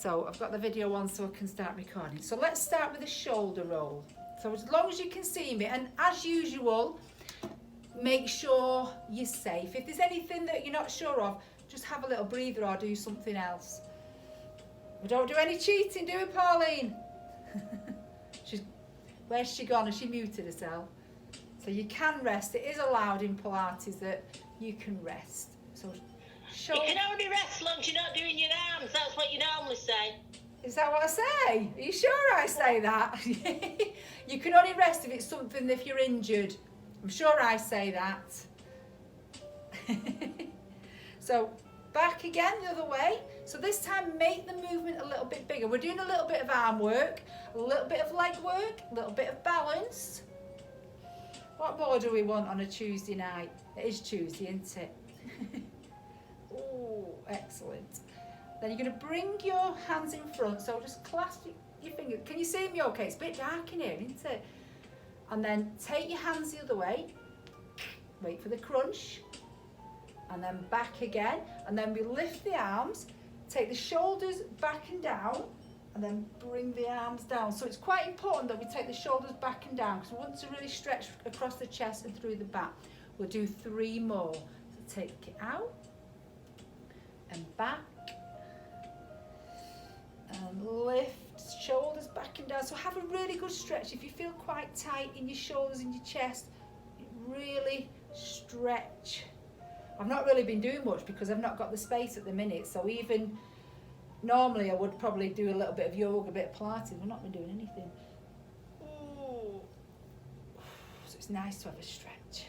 So I've got the video on so I can start recording. So let's start with a shoulder roll. So as long as you can see me, and as usual, make sure you're safe. If there's anything that you're not sure of, just have a little breather or do something else. But don't do any cheating, do it, Pauline? Where's she gone? Has she muted herself? So you can rest. It is allowed in Pilates that you can rest. So you can only rest as long as you're not doing your arms. That's what you normally say. Is that what I say? Are you sure I say that? You can only rest if it's something, if you're injured. I'm sure I say that. So back again the other way. So this time make the movement a little bit bigger. We're doing a little bit of arm work, a little bit of leg work, a little bit of balance. What more do we want on a Tuesday night? It is Tuesday, isn't it? Oh, excellent. Then you're going to bring your hands in front, so just clasp your fingers. Can you see me okay? It's a bit dark in here, isn't it? And then take your hands the other way. Wait for the crunch. And then back again. And then we lift the arms, take the shoulders back and down, and then bring the arms down. So it's quite important that we take the shoulders back and down because we want to really stretch across the chest and through the back. We'll do 3 more. So take it out and back and lift, shoulders back and down. So have a really good stretch. If you feel quite tight in your shoulders and your chest, really stretch. I've not really been doing much because I've not got the space at the minute. So even normally I would probably do a little bit of yoga, a bit of Pilates. I've not been doing anything. Ooh. So it's nice to have a stretch.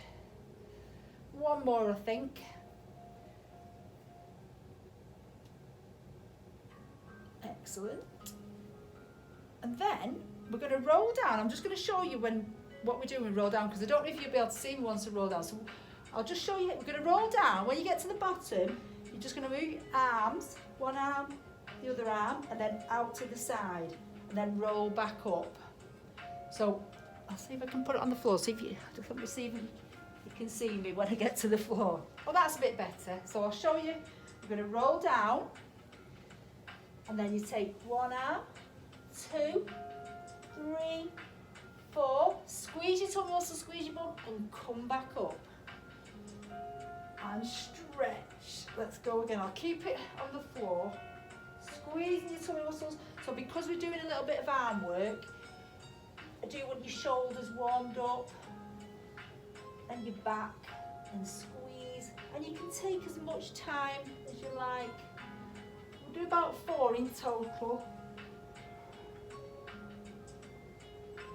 One more, I think. Excellent. And then we're going to roll down. I'm just going to show you what we're doing when we roll down because I don't know if you'll be able to see me once I roll down. So I'll just show you. We're going to roll down. When you get to the bottom, you're just going to move your arms, one arm, the other arm, and then out to the side, and then roll back up. So I'll see if I can put it on the floor. See if you just let me see if you can see me when I get to the floor. Oh, that's a bit better. So I'll show you. We're going to roll down, and then you take one arm, 2, 3, 4. Squeeze your tummy muscles, squeeze your bum, and come back up. And stretch. Let's go again. I'll keep it on the floor. Squeezing your tummy muscles. So because we're doing a little bit of arm work, I do want your shoulders warmed up and your back, and squeeze. And you can take as much time as you like. We'll do about 4 in total.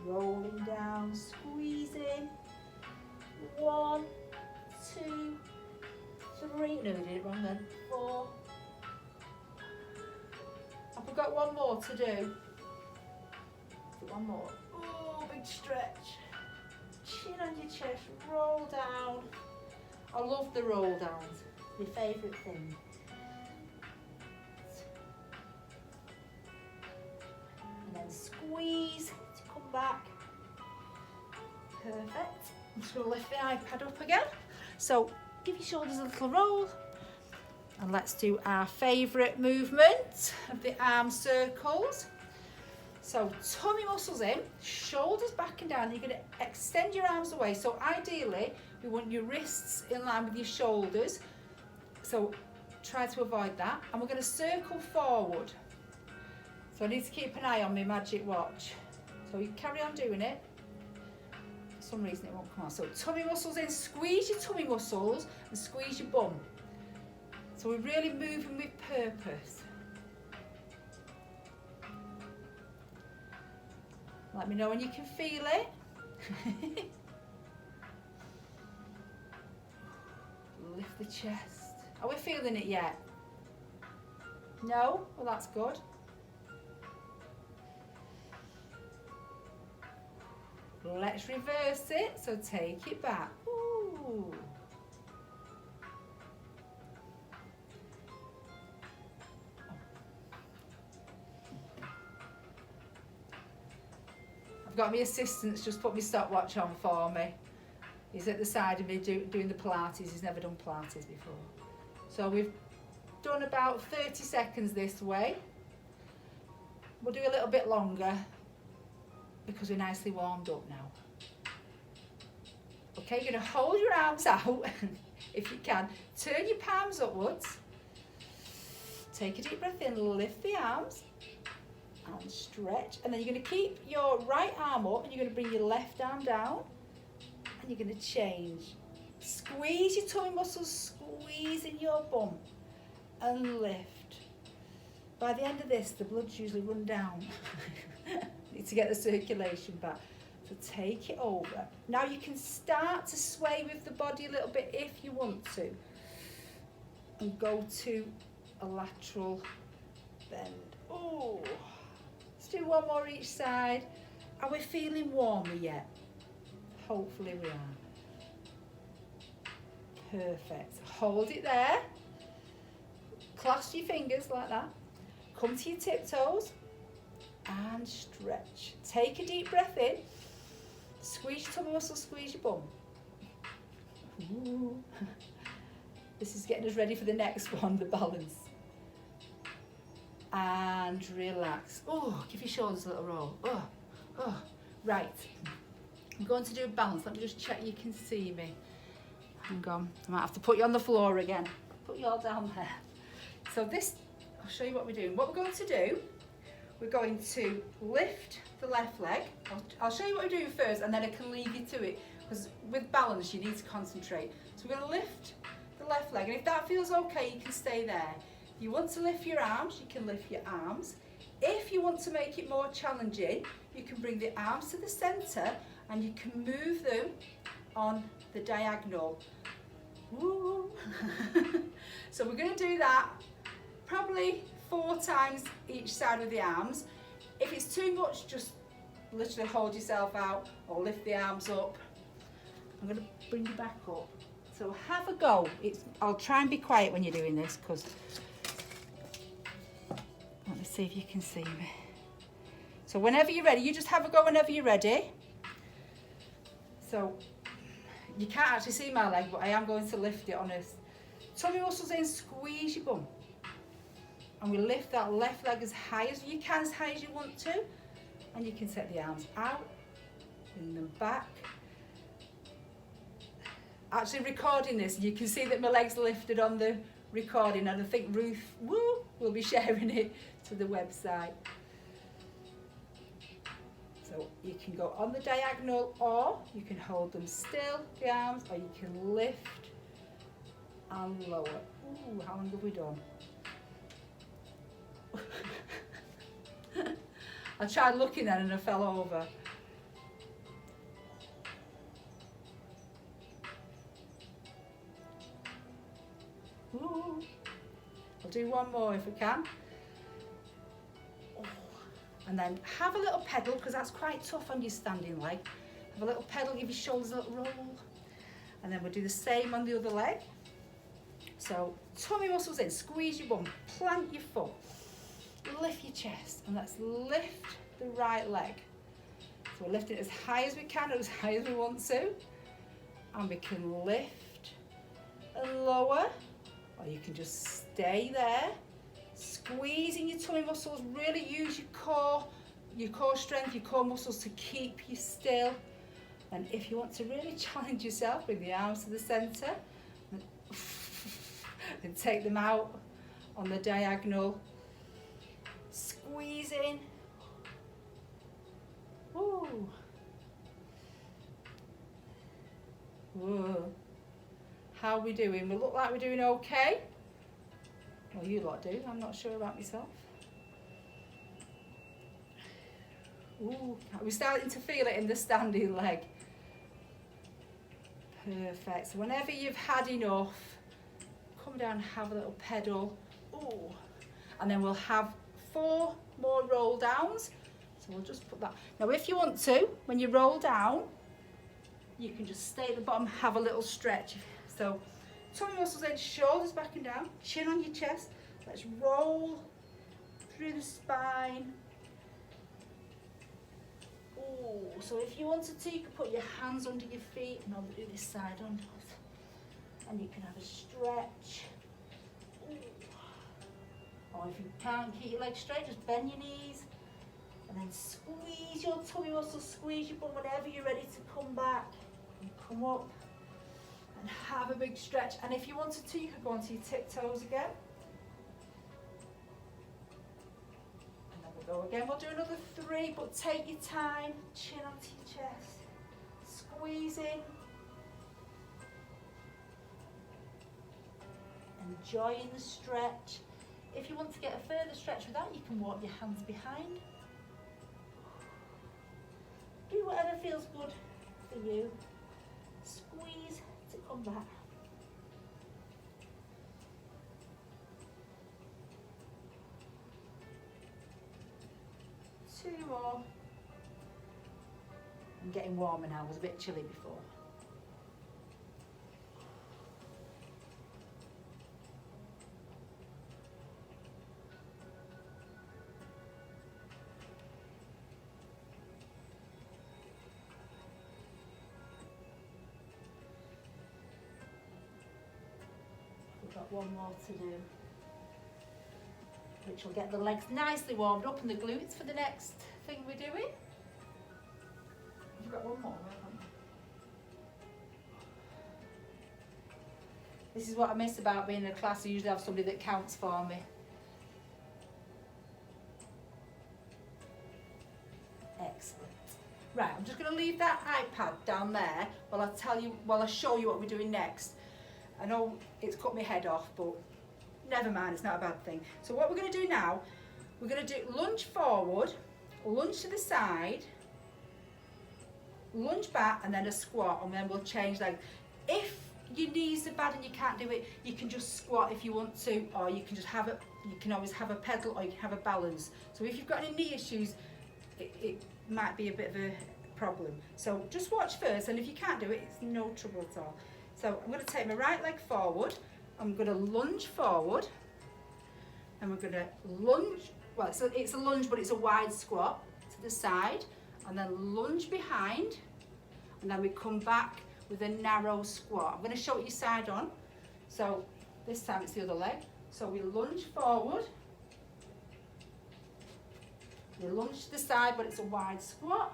Rolling down, squeezing. 1, 2, 3. No, I did it wrong then. 4. I forgot one more to do. One more. Oh, big stretch. Chin on your chest, roll down. I love the roll downs. My favourite thing. And then squeeze to come back. Perfect. I'm just going to lift the iPad up again. So give your shoulders a little roll. And let's do our favourite movement of the arm circles. So tummy muscles in, shoulders back and down. You're going to extend your arms away. So ideally, we want your wrists in line with your shoulders. So try to avoid that. And we're going to circle forward. So I need to keep an eye on my magic watch. So you carry on doing it. For some reason it won't come on. So tummy muscles in, squeeze your tummy muscles and squeeze your bum. So we're really moving with purpose. Let me know when you can feel it. Lift the chest. Are we feeling it yet? No? Well, that's good. Let's reverse it. So take it back. Ooh. I've got my assistant's just put my stopwatch on for me. He's at the side of me doing the Pilates. He's never done Pilates before. So we've done about 30 seconds this way. We'll do a little bit longer because we're nicely warmed up now. Okay, you're going to hold your arms out if you can. Turn your palms upwards. Take a deep breath in, lift the arms and stretch. And then you're going to keep your right arm up and you're going to bring your left arm down and you're going to change. Squeeze your tummy muscles, squeeze in your bum and lift. By the end of this, the blood's usually run down. Need to get the circulation back. So take it over. Now you can start to sway with the body a little bit if you want to. And go to a lateral bend. Oh, let's do one more each side. Are we feeling warmer yet? Hopefully we are. Perfect. Hold it there. Clasp your fingers like that. Come to your tiptoes and stretch. Take a deep breath in. Squeeze your tummy muscles, squeeze your bum. Ooh. This is getting us ready for the next one, the balance. And relax. Oh, give your shoulders a little roll. Oh. Right. I'm going to do a balance. Let me just check you can see me. Hang on. I might have to put you on the floor again. Put you all down there. So this, I'll show you what we're doing. What we're going to do, we're going to lift the left leg. I'll show you what we're doing first and then I can leave you to it because with balance you need to concentrate. So we're going to lift the left leg and if that feels okay you can stay there. If you want to lift your arms, you can lift your arms. If you want to make it more challenging, you can bring the arms to the centre and you can move them on the diagonal. Woo. So we're going to do that probably 4 times each side of the arms. If it's too much, just literally hold yourself out or lift the arms up. I'm going to bring you back up. So have a go. I'll try and be quiet when you're doing this because let me see if you can see me. So whenever you're ready, you just have a go whenever you're ready. So you can't actually see my leg, but I am going to lift it on us. Tummy muscles in, squeeze your bum. And we lift that left leg as high as you can, as high as you want to. And you can set the arms out, bring them back. Actually recording this, you can see that my leg's lifted on the recording and I think Ruth will be sharing it to the website. So you can go on the diagonal or you can hold them still, the arms, or you can lift and lower. Ooh, how long have we done? I tried looking at it and I fell over. Ooh. I'll do one more if I can. Oh. And then have a little pedal because that's quite tough on your standing leg. Have a little pedal, give your shoulders a little roll. And then we'll do the same on the other leg. So tummy muscles in, squeeze your bum, plant your foot, lift your chest, and let's lift the right leg. So we're lifting it as high as we can, as high as we want to. And we can lift and lower, or you can just stay there. Squeezing your tummy muscles, really use your core strength, your core muscles to keep you still. And if you want to really challenge yourself, bring the arms to the centre and take them out on the diagonal. Squeeze in. Ooh. Whoa. How are we doing? We look like we're doing okay. Well, you lot do. I'm not sure about myself. Ooh, we're starting to feel it in the standing leg. Perfect. So whenever you've had enough, come down and have a little pedal. Ooh. And then we'll have 4 more roll downs. So we'll just put that. Now if you want to, when you roll down, you can just stay at the bottom, have a little stretch. So tummy muscles in, shoulders back and down, chin on your chest. Let's roll through the spine. Ooh. So if you wanted to, you could put your hands under your feet and I'll do this side on. And you can have a stretch. Ooh. Or if you can't keep your legs straight, just bend your knees And then squeeze your tummy muscles, squeeze your bum whenever you're ready to come back. And come up and have a big stretch. And if you wanted to, you could go onto your tiptoes again. And then we'll go again. We'll do another 3, but take your time. Chin onto your chest. Squeezing. Enjoying the stretch. If you want to get a further stretch with that, you can walk your hands behind. Do whatever feels good for you. Squeeze to come back. Two more. I'm getting warmer now, it was a bit chilly before. We've got one more to do, which will get the legs nicely warmed up and the glutes for the next thing we're doing. We've got one more, haven't we? This is what I miss about being in a class. I usually have somebody that counts for me. Excellent. Right, I'm just going to leave that iPad down there while I show you what we're doing next. I know it's cut my head off, but never mind, it's not a bad thing. So what we're going to do now, we're going to do lunge forward, lunge to the side, lunge back, and then a squat, and then we'll change legs. If your knees are bad and you can't do it, you can just squat if you want to, or you can just have it. You can always have a pedal, or you can have a balance. So if you've got any knee issues, it might be a bit of a problem. So just watch first, and if you can't do it, it's no trouble at all. So I'm going to take my right leg forward, I'm going to lunge forward, and we're going to lunge, well it's a lunge but it's a wide squat to the side, and then lunge behind, and then we come back with a narrow squat. I'm going to show it you side on, so this time it's the other leg. So we lunge forward, we lunge to the side but it's a wide squat.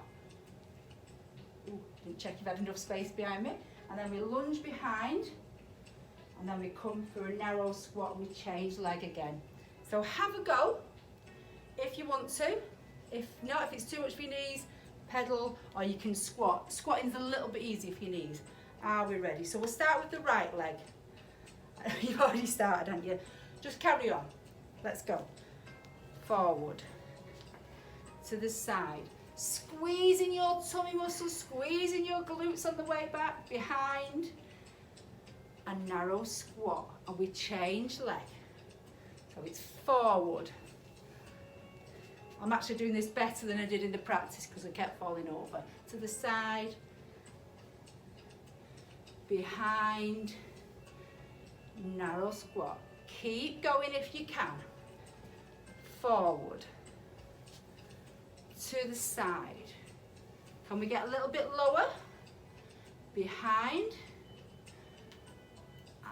Ooh, didn't check you've had enough space behind me. And then we lunge behind, and then we come for a narrow squat and we change leg again. So have a go if you want to. If not, if it's too much for your knees, pedal, or you can squat. Squatting's a little bit easier for your knees. Are we ready? So we'll start with the right leg. You've already started, haven't you? Just carry on. Let's go. Forward. To the side. Squeezing your tummy muscles, squeezing your glutes on the way back, behind, and narrow squat, and we change leg. So it's forward. I'm actually doing this better than I did in the practice because I kept falling over. To the side, behind, narrow squat. Keep going if you can. Forward. To the side. Can we get a little bit lower? Behind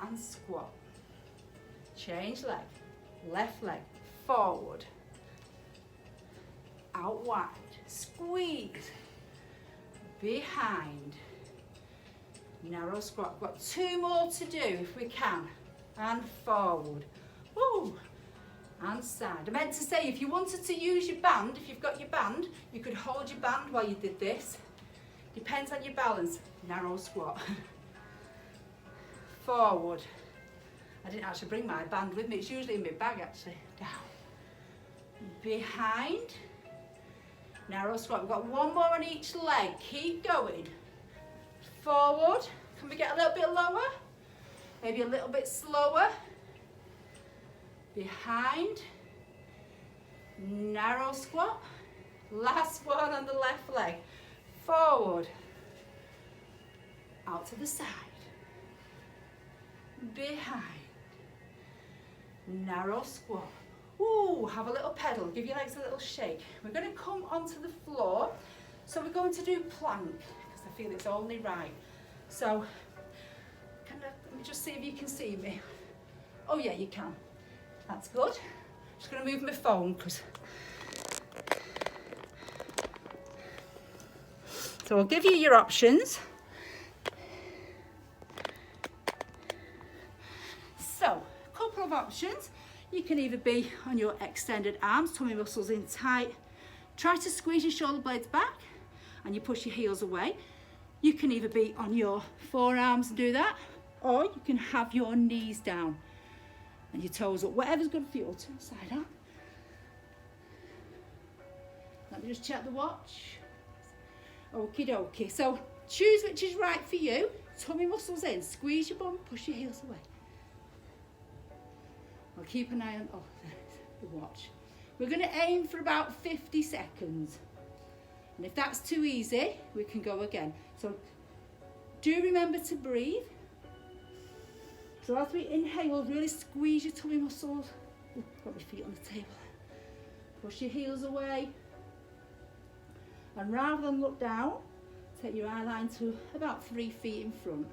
and squat. Change leg. Left leg. Forward. Out wide. Squeeze. Behind. Narrow squat. We've got 2 more to do if we can. And forward. Woo! And side. I meant to say, if you wanted to use your band, if you've got your band, you could hold your band while you did this. Depends on your balance. Narrow squat. Forward. I didn't actually bring my band with me. It's usually in my bag actually. Down. Behind. Narrow squat. We've got 1 more on each leg. Keep going. Forward. Can we get a little bit lower? Maybe a little bit slower. Behind, narrow squat, last one on the left leg, forward, out to the side, behind, narrow squat. Ooh, have a little pedal, give your legs a little shake. We're going to come onto the floor, so we're going to do plank, because I feel it's only right. So, let me just see if you can see me. Oh yeah, you can. That's good. Just going to move my phone because So I'll give you your options. So, a couple of options. You can either be on your extended arms, tummy muscles in tight. Try to squeeze your shoulder blades back and you push your heels away. You can either be on your forearms and do that, or you can have your knees down and your toes up, whatever's good for you. Turn side on. Let me just check the watch. Okie dokie. So choose which is right for you. Tummy muscles in, squeeze your bum, push your heels away. I'll keep an eye on the watch. We're going to aim for about 50 seconds. And if that's too easy, we can go again. So do remember to breathe. So as we inhale, really squeeze your tummy muscles. Got my feet on the table. Push your heels away. And rather than look down, take your eye line to about 3 feet in front.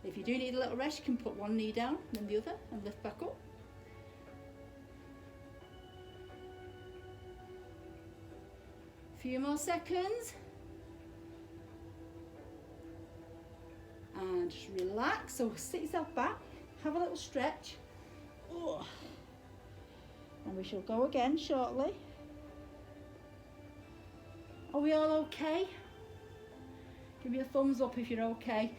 If you do need a little rest, you can put one knee down, then the other, and lift back up. A few more seconds. And just relax. So sit yourself back, have a little stretch. Oh. And we shall go again shortly. Are we all okay? Give me a thumbs up if you're okay.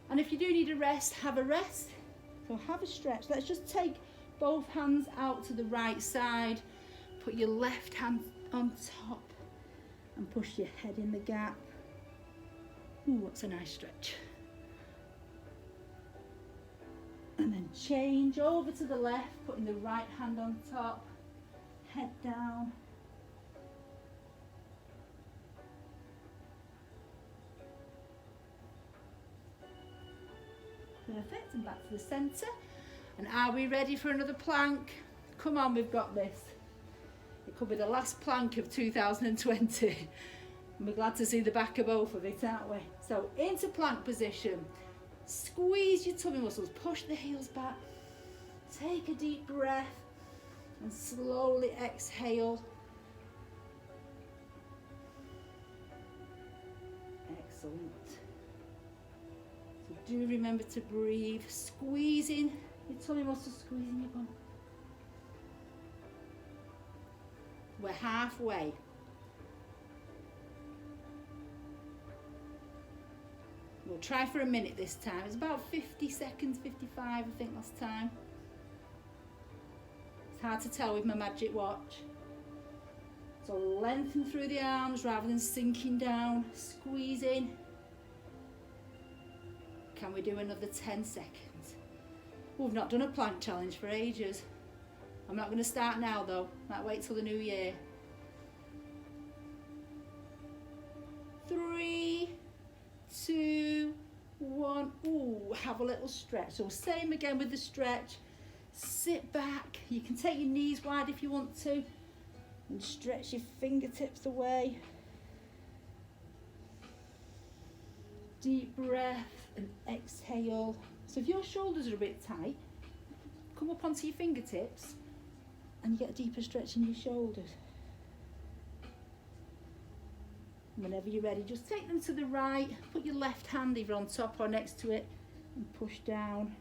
And if you do need a rest, have a rest. So have a stretch. Let's just take both hands out to the right side. Put your left hand on top and push your head in the gap. Ooh, that's a nice stretch. And then change over to the left, putting the right hand on top, head down. Perfect, and back to the centre. And are we ready for another plank? Come on, we've got this. It could be the last plank of 2020. And we're glad to see the back of both of it, aren't we? So into plank position. Squeeze your tummy muscles, push the heels back. Take a deep breath and slowly exhale. Excellent. So do remember to breathe, squeezing your tummy muscles, squeezing your bum. We're halfway. We'll try for a minute this time. It's about 50 seconds, 55 I think last time. It's hard to tell with my magic watch. So lengthen through the arms rather than sinking down, squeezing. Can we do another 10 seconds? We've not done a plank challenge for ages. I'm not going to start now though. Might wait till the new year. 3, 2, 1. Ooh, have a little stretch. So same again with the stretch. Sit back. You can take your knees wide if you want to and stretch your fingertips away. Deep breath and exhale. So if your shoulders are a bit tight, come up onto your fingertips and you get a deeper stretch in your shoulders. Whenever you're ready, just take them to the right, put your left hand either on top or next to it and push down.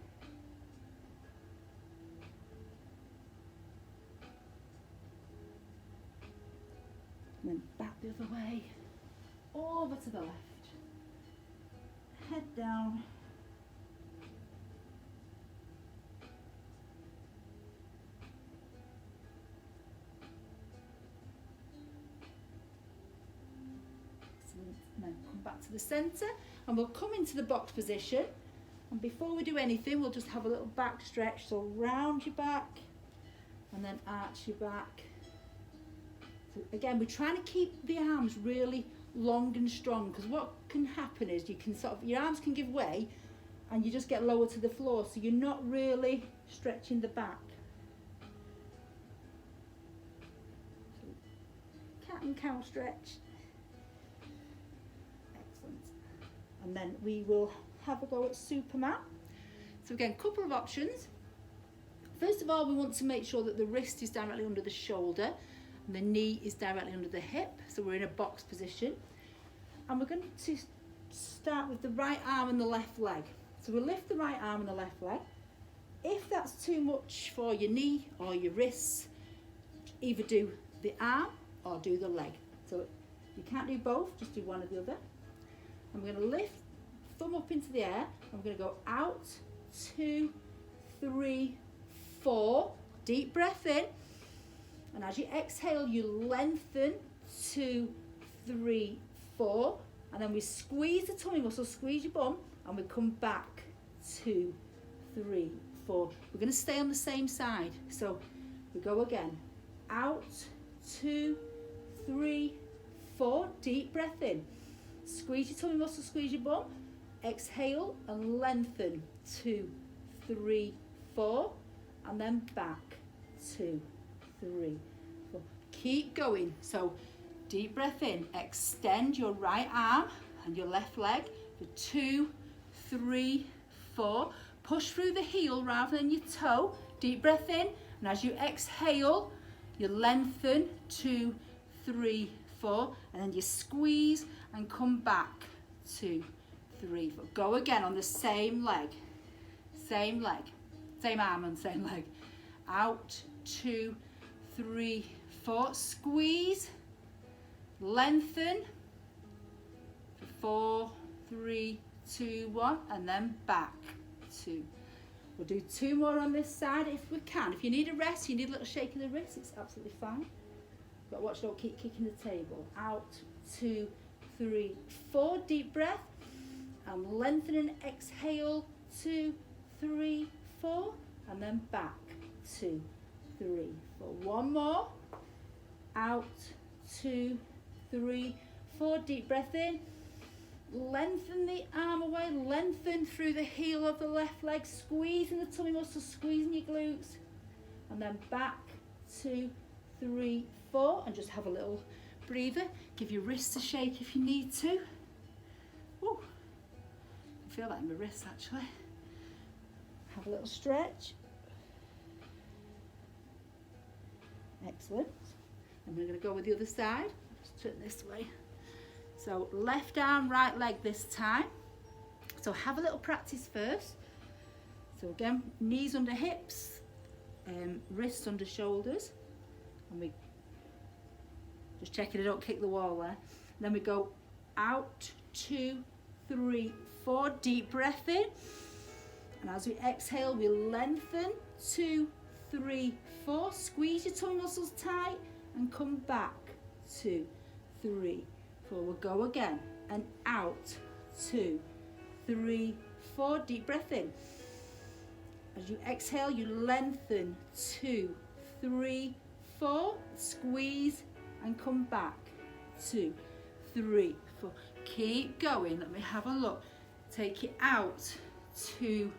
And then back the other way, over to the left. Head down. And then come back to the centre and we'll come into the box position, and before we do anything we'll just have a little back stretch. So round your back and then arch your back. So again, we're trying to keep the arms really long and strong, because what can happen is you can your arms can give way and you just get lower to the floor, so you're not really stretching the back. So, cat and cow stretch. Excellent. And then we will have a go at Superman. So again, couple of options. First of all, we want to make sure that the wrist is directly under the shoulder and the knee is directly under the hip, so we're in a box position. And we're going to start with the right arm and the left leg. So we'll lift the right arm and the left leg. If that's too much for your knee or your wrists, either do the arm or do the leg. So you can't do both, just do one or the other. I'm going to lift, thumb up into the air. I'm going to go out, 2, 3, 4. Deep breath in. And as you exhale, you lengthen, 2, 3, 4. And then we squeeze the tummy muscle, squeeze your bum, and we come back, 2, 3, 4. We're going to stay on the same side. So we go again. Out, 2, 3, 4. Deep breath in. Squeeze your tummy muscle, squeeze your bum. Exhale and lengthen. 2, 3, 4. And then back. 2, 3, 4. Keep going. So deep breath in. Extend your right arm and your left leg for 2, 3, 4. Push through the heel rather than your toe. Deep breath in. And as you exhale, you lengthen, 2, 3, 4. And then you squeeze and come back, 2, 3, 4. Go again on the same leg. Same leg. Same arm and same leg. Out, 2, 3, 4. Squeeze. Lengthen. 4, 3, 2, 1. And then back. 2. We'll do 2 more on this side if we can. If you need a rest, you need a little shake of the wrist, it's absolutely fine. But watch, don't keep kicking the table. Out, 2, 3, 4. Deep breath. And lengthen and exhale. 2, 3, 4. And then back. 2, 3, 4. One more. Out, 2, 3, 4. Deep breath in. Lengthen the arm away, lengthen through the heel of the left leg, squeezing the tummy muscles, squeezing your glutes, and then back, 2, 3, 4, and just have a little breather. Give your wrists a shake if you need to. Woo. I feel that in my wrists actually. Have a little stretch. Excellent. And we're going to go with the other side. Just turn this way. So left arm, right leg this time. So have a little practice first. So again, knees under hips, wrists under shoulders. And we just checking I don't kick the wall there. And then we go out, 2, 3, 4. Deep breath in. And as we exhale, we lengthen, 2, 3, 4. Squeeze your tummy muscles tight and come back, 2, 3, 4. We'll go again and out, 2, 3, 4. Deep breath in. As you exhale, you lengthen, 2, 3, 4. Squeeze and come back, 2, 3, 4. Keep going. Let me have a look. Take it out, 2,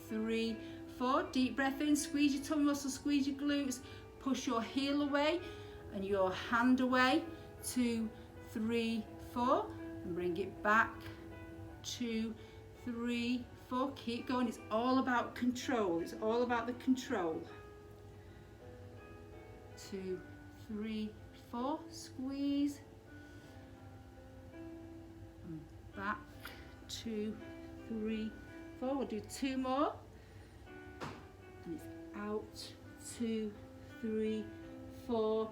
3, 4. Deep breath in. Squeeze your tummy muscles, squeeze your glutes. Push your heel away and your hand away, 2, 3, 4, and bring it back, 2, 3, 4. Keep going. It's all about control. It's all about the control. 2, 3, 4. Squeeze. And back, 2, 3, 4. We'll do 2 more. And it's out, 2, 3, 4.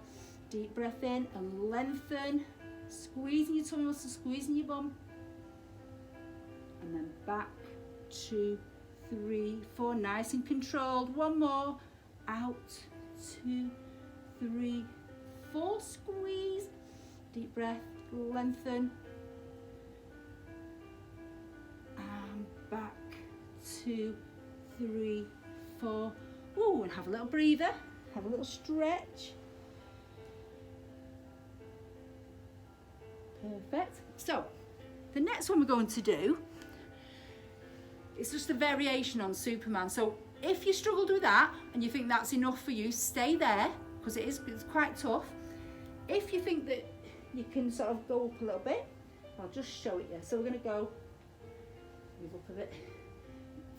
Deep breath in and lengthen. Squeezing your tummy muscles, squeezing your bum. And then back, 2, 3, 4. Nice and controlled. One more. Out, 2, 3, 4. Squeeze. Deep breath, lengthen. And back, 2, 3, 4. Ooh, and have a little breather. Have a little stretch. Perfect. So, the next one we're going to do is just a variation on Superman. So, if you struggled with that and you think that's enough for you, stay there because it's quite tough. If you think that you can sort of go up a little bit, I'll just show it you. So, we're going to go, move up a bit.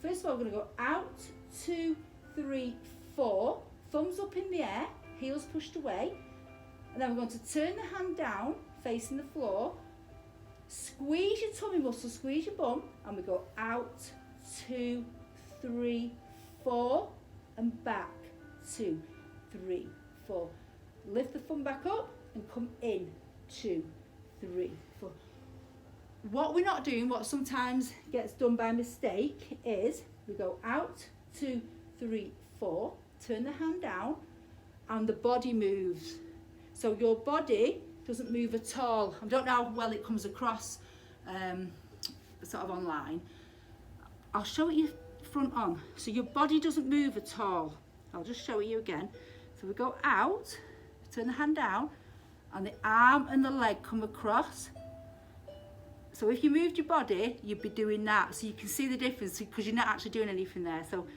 First of all, we're going to go out, 2, 3, 4, thumbs up in the air, heels pushed away. And then we're going to turn the hand down, facing the floor. Squeeze your tummy muscle, squeeze your bum, and we go out, 2, 3, 4, and back, 2, 3, 4. Lift the thumb back up and come in, 2, 3, 4. What we're not doing, what sometimes gets done by mistake, is we go out, 2, 3, 4, turn the hand down, and the body moves. So your body doesn't move at all. I don't know how well it comes across sort of online. I'll show it you front on. So your body doesn't move at all. I'll just show it you again. So we go out, turn the hand down, and the arm and the leg come across. So if you moved your body, you'd be doing that. So you can see the difference because you're not actually doing anything there. So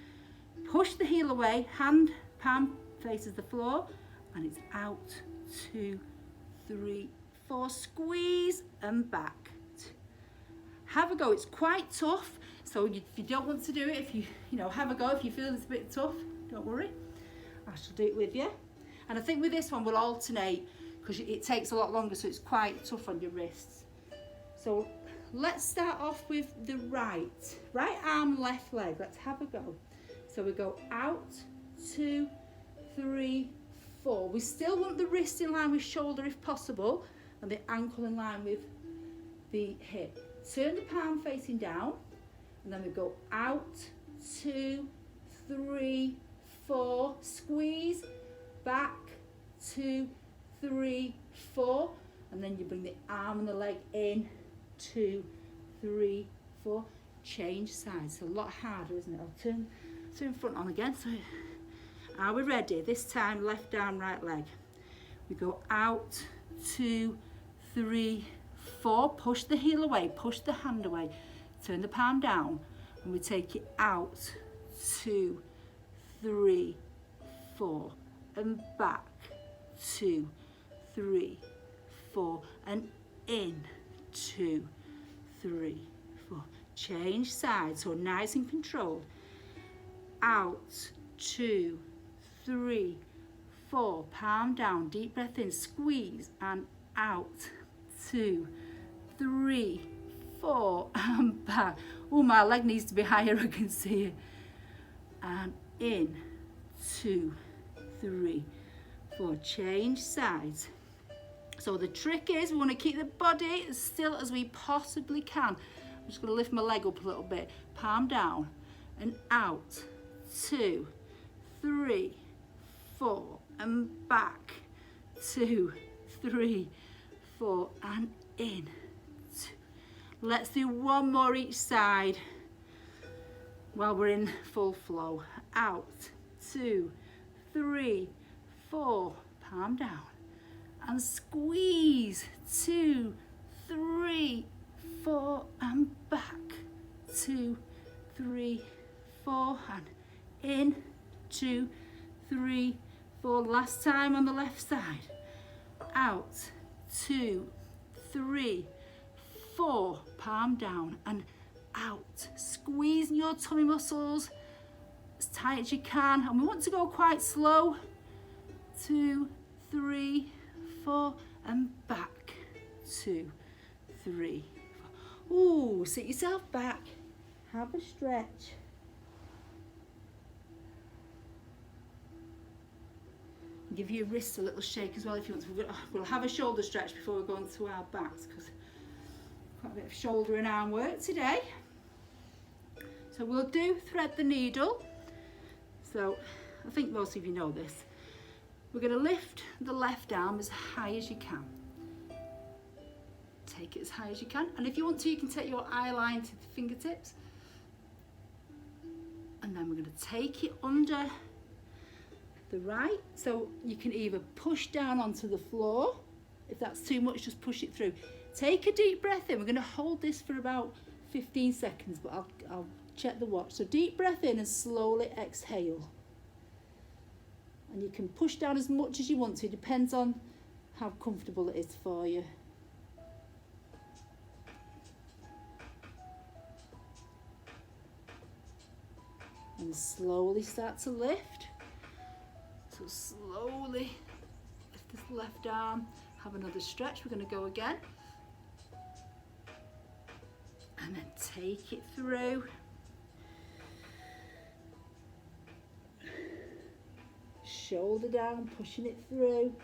push the heel away, hand, palm faces the floor, and it's out, 2, 3, 4, squeeze and back. Have a go. It's quite tough, so if you don't want to do it, if you have a go. If you feel it's a bit tough, don't worry, I shall do it with you. And I think with this one we'll alternate because it takes a lot longer, so it's quite tough on your wrists. So let's start off with the right arm, left leg. Let's have a go. So we go out, 2, 3, 4. We still want the wrist in line with shoulder if possible, and the ankle in line with the hip. Turn the palm facing down, and then we go out, 2, 3, 4. Squeeze, back, 2, 3, 4. And then you bring the arm and the leg in, 2, 3, 4. Change sides. It's a lot harder, isn't it? I'll turn front on again. So are we ready? This time left arm, right leg. We go out, 2, 3, 4. Push the heel away, push the hand away. Turn the palm down, and we take it out, 2, 3, 4, and back, 2, 3, 4, and in, 2, 3, 4. Change sides, so nice and controlled. Out, 2, 3, 4. Palm down, deep breath in, squeeze, and out, 2, 3, 4, and back. Oh, my leg needs to be higher, I can see it. And in, 2, 3, 4. Change sides. So the trick is we want to keep the body as still as we possibly can. I'm just going to lift my leg up a little bit. Palm down and out. 2, 3, 4, and back. 2, 3, 4, and in. 2. Let's do one more each side while we're in full flow. Out. 2, 3, 4. Palm down. And squeeze, 2, 3, 4, and back, 2, 3, 4, and in, 2, 3, 4. Last time on the left side. Out, 2, 3, 4. Palm down and out. Squeezing your tummy muscles as tight as you can. And we want to go quite slow. 2, 3, 4, and back, 2, 3, 4. Ooh, sit yourself back, have a stretch. Give your wrists a little shake as well if you want to. We'll have a shoulder stretch before we go on to our backs because quite a bit of shoulder and arm work today. So we'll do thread the needle. So I think most of you know this. We're going to lift the left arm as high as you can. Take it as high as you can. And if you want to, you can take your eye line to the fingertips. And then we're going to take it under the right. So you can either push down onto the floor. If that's too much, just push it through. Take a deep breath in. We're going to hold this for about 15 seconds, but I'll check the watch. So deep breath in and slowly exhale. And you can push down as much as you want to. It depends on how comfortable it is for you. And slowly start to lift. So slowly lift this left arm, have another stretch. We're going to go again. And then take it through. Shoulder down, pushing it through.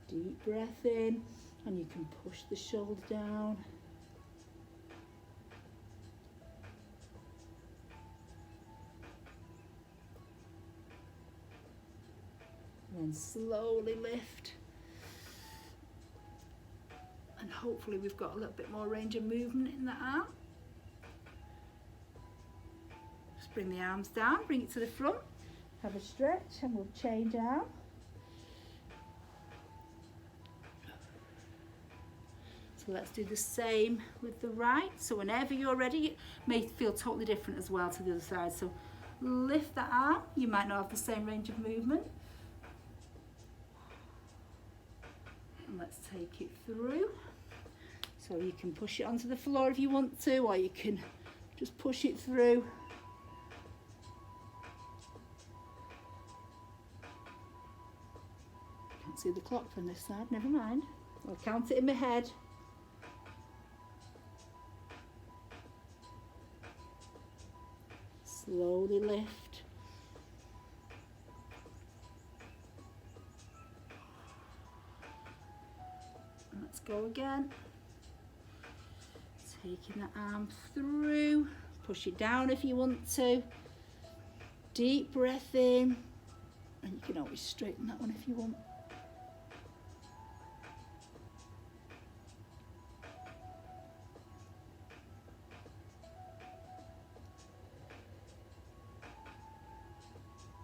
Deep breath in, and you can push the shoulder down. And then slowly lift. And hopefully we've got a little bit more range of movement in the arm. Just bring the arms down, bring it to the front, have a stretch, and we'll change arm. So let's do the same with the right. So whenever you're ready, it may feel totally different as well to the other side. So lift that arm, you might not have the same range of movement. And let's take it through. So you can push it onto the floor if you want to, or you can just push it through. Can't see the clock from this side, never mind. I'll count it in my head. Slowly lift. And let's go again. Taking the arm through, push it down if you want to. Deep breath in, and you can always straighten that one if you want.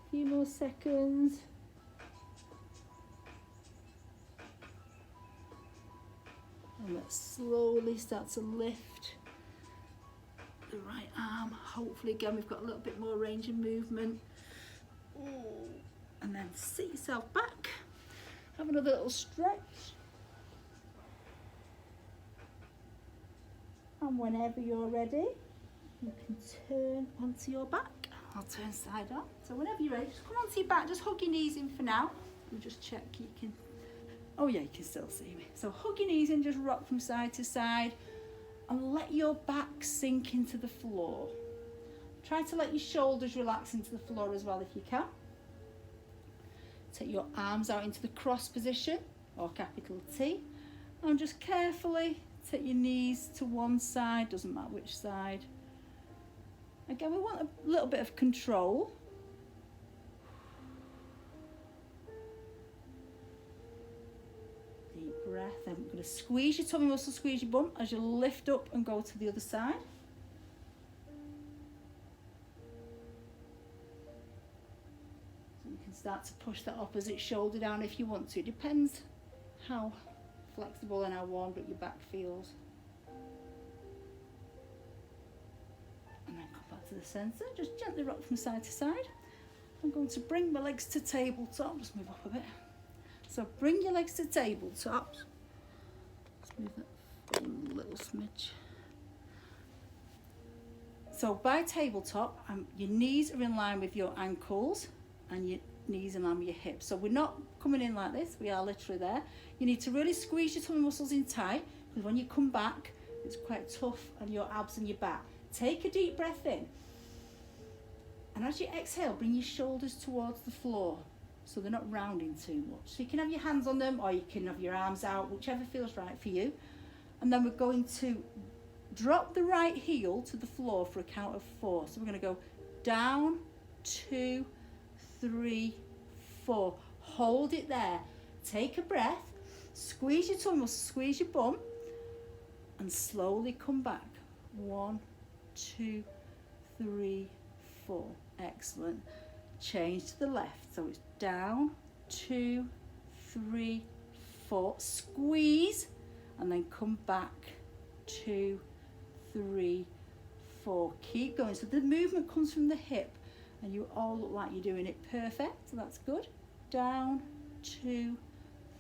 A few more seconds. And let's slowly start to lift the right arm. Hopefully again we've got a little bit more range of movement. Ooh. And then sit yourself back. Have another little stretch. And whenever you're ready, you can turn onto your back. I'll turn side on. So whenever you're ready, just come onto your back, just hug your knees in for now. And just check you can. Oh yeah, you can still see me. So hug your knees and just rock from side to side and let your back sink into the floor. Try to let your shoulders relax into the floor as well if you can. Take your arms out into the cross position or capital T and just carefully take your knees to one side, doesn't matter which side. Again, we want a little bit of control. Deep breath. Then we're going to squeeze your tummy muscle, squeeze your bum as you lift up and go to the other side. So you can start to push that opposite shoulder down if you want to. It depends how flexible and how warmed up your back feels. And then come back to the centre. Just gently rock from side to side. I'm going to bring my legs to tabletop. Just move up a bit. So bring your legs to tabletop. Let's move that a little smidge. So by tabletop, your knees are in line with your ankles and your knees in line with your hips. So we're not coming in like this, we are literally there. You need to really squeeze your tummy muscles in tight because when you come back, it's quite tough on your abs and your back. Take a deep breath in. And as you exhale, bring your shoulders towards the floor so they're not rounding too much. So you can have your hands on them or you can have your arms out, whichever feels right for you. And then we're going to drop the right heel to the floor for a count of 4. So we're going to go down, 2, 3, 4. Hold it there. Take a breath. Squeeze your tummy muscles, squeeze your bum. And slowly come back. 1, 2, 3, 4. Excellent. Change to the left. So it's down, 2, 3, 4. Squeeze. And then come back. 2, 3, 4. Keep going. So the movement comes from the hip. And you all look like you're doing it perfect. So that's good. Down, 2,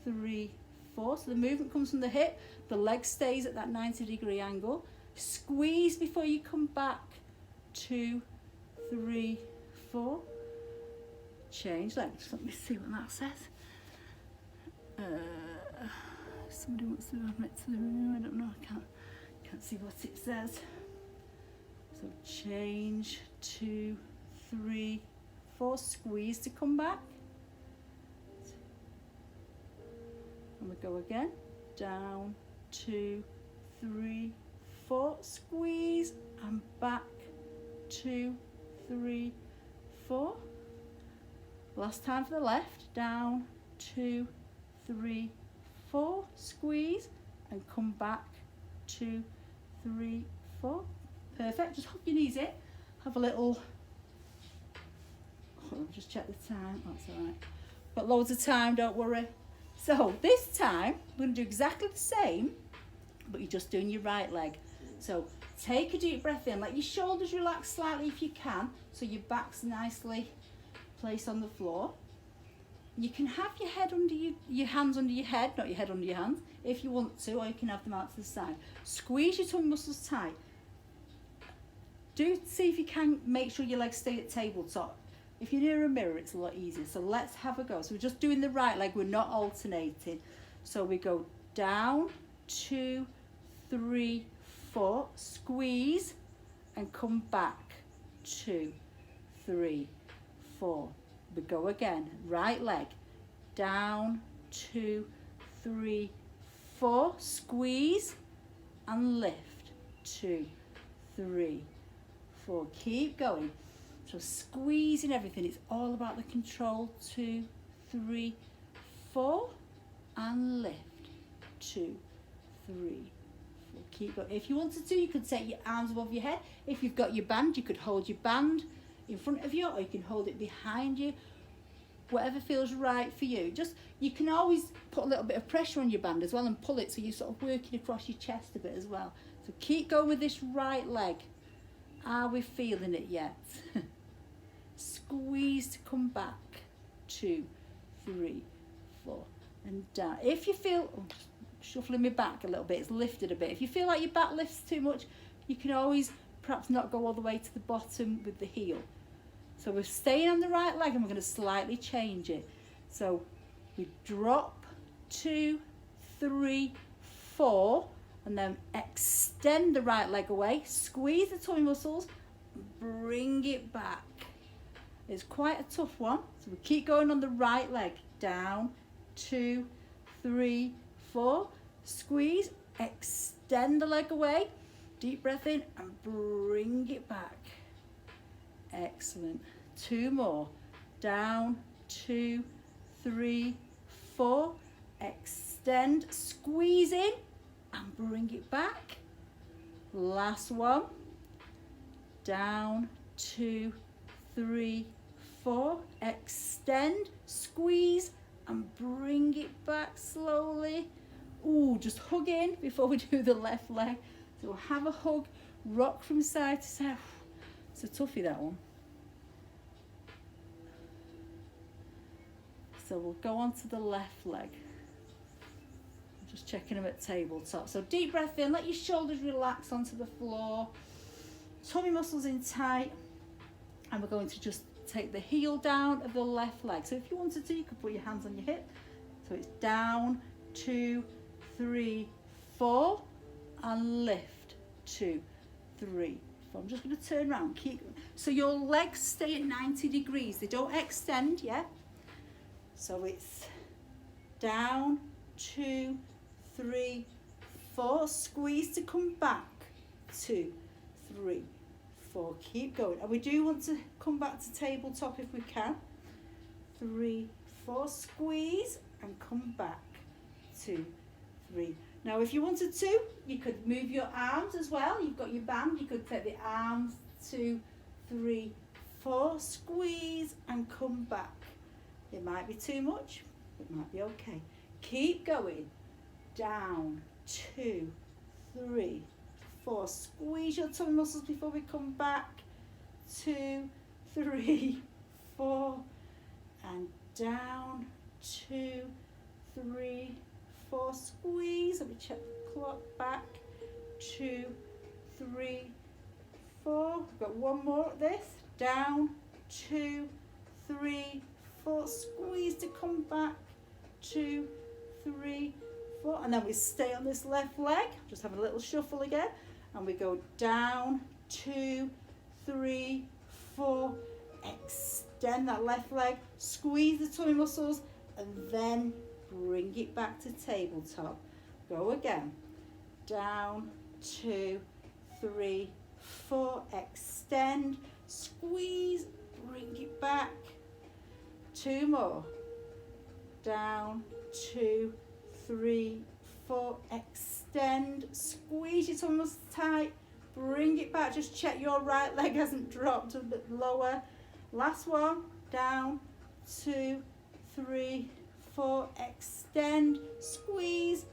3, 4. So the movement comes from the hip, the leg stays at that 90-degree angle. Squeeze before you come back. 2, 3, 4. Change legs. Let me see what that says. Somebody wants to admit to the room. I don't know. I can't see what it says. So change 2, 3, 4. Squeeze to come back. And we go again. Down, 2, 3, 4. Squeeze and back. 2, 3, 4. Last time for the left. Down, 2, 3, 4. Squeeze and come back. 2, 3, 4. Perfect. Just hook your knees in. Have a little. Just check the time. That's all right. Got loads of time. Don't worry. So this time we're going to do exactly the same, but you're just doing your right leg. So take a deep breath in. Let your shoulders relax slightly if you can, so your back's nicely placed on the floor. You can have your head under your hands under your head, not your head under your hands, if you want to, or you can have them out to the side. Squeeze your tummy muscles tight. Do see if you can make sure your legs stay at tabletop. If you're near a mirror, it's a lot easier. So let's have a go. So we're just doing the right leg. We're not alternating. So we go down, 2, 3, 4. Squeeze and come back. 2, 3, 4. We go again. Right leg. Down, 2, 3, 4. Squeeze and lift. 2, 3, 4. Keep going. So squeezing everything. It's all about the control. 2, 3, 4. And lift. 2, 3, 4. Keep going. If you wanted to, you could take your arms above your head. If you've got your band, you could hold your band in front of you, or you can hold it behind you. Whatever feels right for you. You can always put a little bit of pressure on your band as well and pull it, so you're sort of working across your chest a bit as well. So keep going with this right leg. Are we feeling it yet? Squeeze to come back. 2, 3, 4. And down. If you feel, shuffling my back a little bit, it's lifted a bit. If you feel like your back lifts too much, you can always perhaps not go all the way to the bottom with the heel. So we're staying on the right leg and we're going to slightly change it. So we drop, 2, 3, 4, and then extend the right leg away, squeeze the tummy muscles, bring it back. It's quite a tough one. So we keep going on the right leg. Down, 2, 3, 4. Squeeze, extend the leg away. Deep breath in and bring it back. Excellent. 2 more. Down, 2, 3, 4. Extend, squeeze in and bring it back. Last one. Down, 2, 3, 4. Extend, squeeze and bring it back slowly. Ooh, just hug in before we do the left leg. So we'll have a hug, rock from side to side. It's a toughie, that one. So we'll go on to the left leg. I'm just checking them at tabletop. So deep breath in, let your shoulders relax onto the floor. Tummy muscles in tight. And we're going to just take the heel down of the left leg. So if you wanted to, you could put your hands on your hip. So it's down, 2, 3, 4. And lift, 2, 3, 4. I'm just going to turn around. So your legs stay at 90 degrees. They don't extend, yeah? So it's down, 2, 3, 4. Squeeze to come back. 2, 3, 4. Keep going. And we do want to come back to tabletop if we can. 3, 4. Squeeze and come back. 2, 3. Now, if you wanted to, you could move your arms as well. You've got your band. You could take the arms. 2, 3, 4. Squeeze and come back. It might be too much. It might be okay. Keep going. Down, 2, 3, 4. Squeeze your tummy muscles before we come back. 2, 3, 4. And down, 2, 3, 4. 4, squeeze. Let me check the clock. Back, 2, 3, 4. We've got one more at this. Down, 2, 3, 4. Squeeze to come back. 2, 3, 4. And then we stay on this left leg. Just have a little shuffle again. And we go down, 2, 3, 4. Extend that left leg. Squeeze the tummy muscles. And then bring it back to tabletop. Go again. Down, 2, 3, 4. Extend. Squeeze. Bring it back. 2 more. Down, 2, 3, 4. Extend. Squeeze your tummy muscles tight. Bring it back. Just check your right leg hasn't dropped a bit lower. Last one. Down, 2, 3, 4. Extend. Squeeze.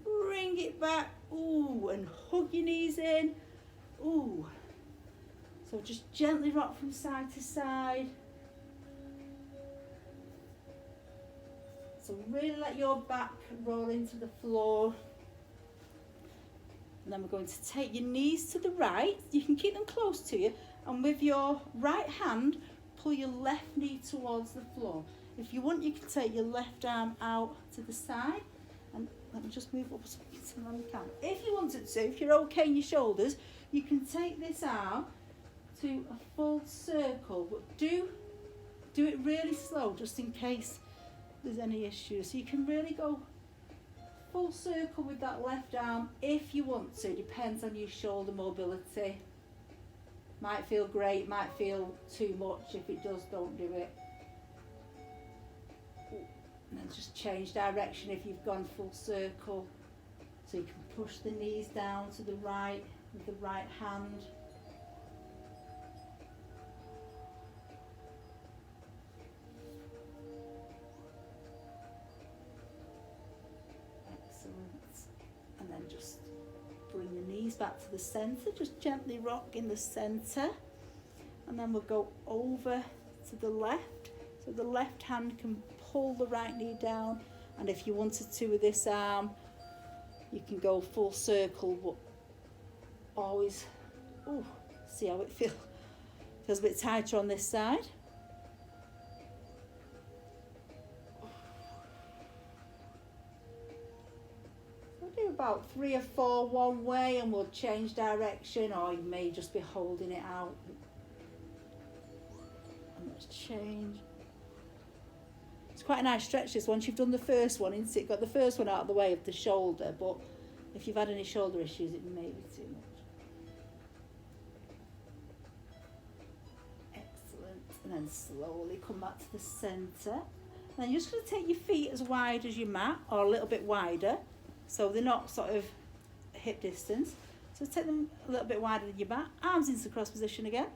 Bring it back. Ooh, and hug your knees in. Ooh. So just gently rock from side to side. So really let your back roll into the floor. And then we're going to take your knees to the right. You can keep them close to you. And with your right hand, pull your left knee towards the floor. If you want, you can take your left arm out to the side. And let me just move up so you can see on the camera. If you wanted to, if you're okay in your shoulders, you can take this arm to a full circle. But do it really slow, just in case there's any issues. So you can really go full circle with that left arm if you want to. Depends on your shoulder mobility. Might feel great, might feel too much. If it does, don't do it. And then just change direction if you've gone full circle. So you can push the knees down to the right with the right hand. And then just bring the knees back to the centre, just gently rock in the centre. And then we'll go over to the left. So the left hand can pull the right knee down. And if you wanted to with this arm, you can go full circle, but always, see how it feels. Feels a bit tighter on this side. Do about 3 or 4 one way, and we'll change direction, or you may just be holding it out. And let's change. It's quite a nice stretch this once you've done the first one, isn't it? Got the first one out of the way of the shoulder, but if you've had any shoulder issues, it may be too much. Excellent. And then slowly come back to the centre. And then you're just going to take your feet as wide as your mat, or a little bit wider. So they're not sort of hip distance. So take them a little bit wider than your back. Arms into the cross position again.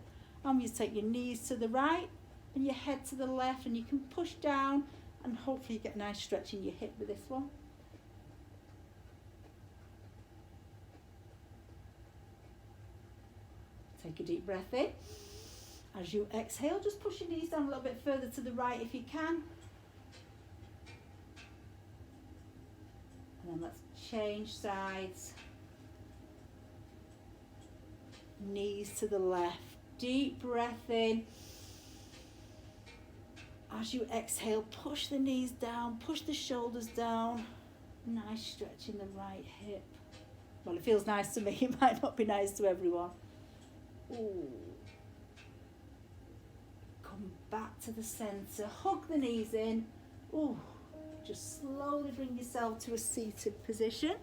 And you take your knees to the right and your head to the left. And you can push down and hopefully you get a nice stretch in your hip with this one. Take a deep breath in. As you exhale, just push your knees down a little bit further to the right if you can. And then let's change sides. Knees to the left. Deep breath in. As you exhale, push the knees down, push the shoulders down. Nice stretch in the right hip. Well, it feels nice to me. It might not be nice to everyone. Ooh. Come back to the centre. Hug the knees in. Ooh. Just slowly bring yourself to a seated position.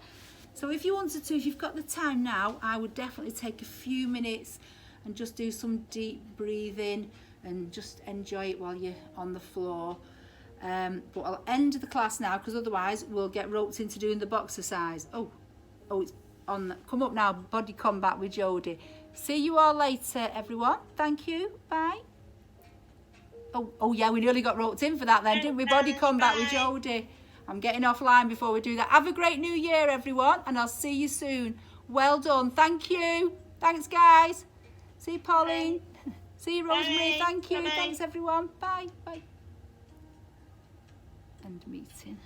So if you wanted to, if you've got the time now, I would definitely take a few minutes and just do some deep breathing and just enjoy it while you're on the floor. But I'll end the class now because otherwise we'll get roped into doing the boxercise. Oh, it's on. Come up now, body combat with Jodie. See you all later, everyone. Thank you. Bye. Oh yeah, we nearly got roped in for that then, didn't we? Body combat with Jodie. I'm getting offline before we do that. Have a great new year, everyone, and I'll see you soon. Well done. Thank you. Thanks, guys. See you, Pauline. Bye. See you, Rosemary. Bye. Thank you. Bye. Thanks, everyone. Bye. Bye. End meeting.